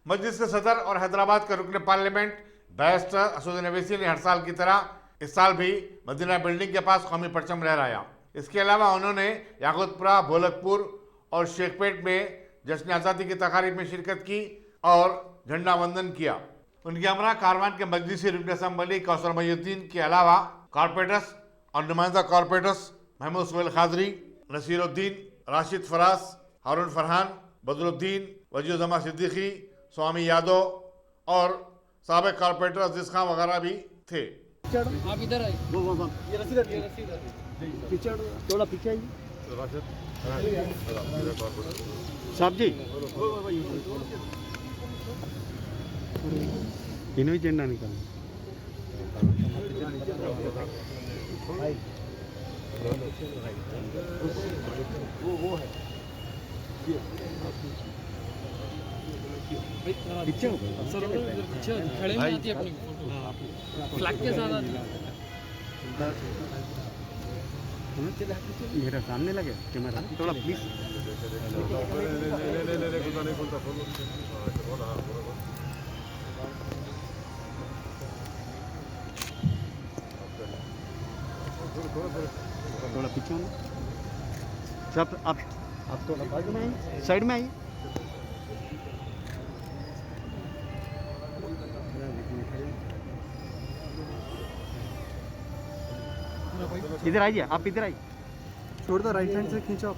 मजलिस के सदर और हैदराबाद के रुकन पार्लियामेंट बैरिस्टर असदुद्दीन अवैसी ने हर साल की तरह इस साल भी मदीना बिल्डिंग के पास कौमी परचम लहराया। इसके अलावा उन्होंने याकूतपुरा, भोलकपुर और शेखपेट में जश्न आज़ादी की तकारीब में शिरकत की और झंडा वंदन किया। उनके हमरा कारवान के मजलिसी रुकन असम्बली कौसर मोहिउद्दीन के अलावा कॉर्पोरेटर्स और नुमाइंदा कॉर्पोरेटर्स महमूद सुहेल खादरी, नसीरुद्दीन, राशिद फराज, हारून फरहान, बदरुद्दीन, वजीउज़्ज़मा सिद्दीकी, स्वामी यादव और साबिक कॉर्पोरेटर अजीज खान वगैरह भी थे। आप इधर आइए, ये रसीद पीछे थोड़ा पीछे आइए साहब जी। इन्होंने झंडा निकाला। वो है पीछे खड़े में आती है अपनी फोटो फ्लैग के साथ आती है। मेरा सामने लगे कैमरा थोड़ा प्लीज। थोड़ा पीछे होना सब। आप थोड़ा बाजू में आइए, साइड में आइए। इधर आइए, आप इधर आइए। छोड़ दो, राइट हैंड से खींचो आप।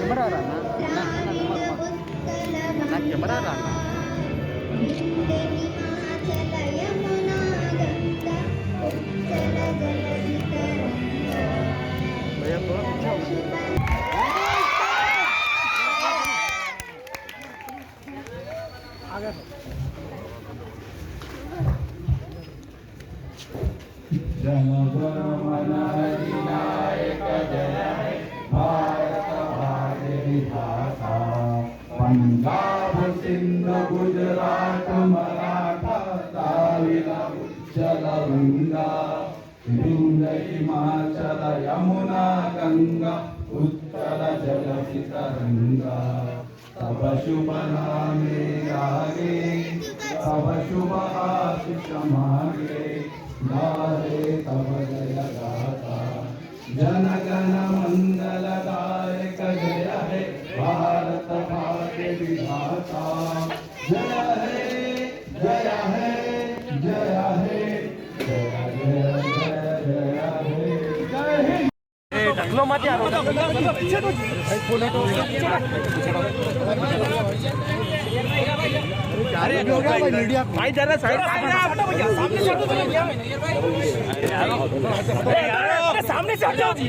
कैमरा आ रहा ना, कैमरा आ रहा ना। भैया थोड़ा पीछे आगे। जनगणमन अधिनायक जय हे भारत भाग्य विधाता। पंजाब सिंध गुजरात मराठा द्राविड़ उच्चल गंगा। हिंद हिमाचल यमुना गंगा उत्कल जलधि तरंगा। तब शुभ नामे आगे तब शुभ आशीष मांगे। गाहे तब जय गाथा जन गण मंगल दायक जय हे भारत भाग्य विधाता। जय हे जय हे जय हे जय जय ढकलो मत यार, पीछे तो भाई जरा साइड सामने से हट जाओ जी।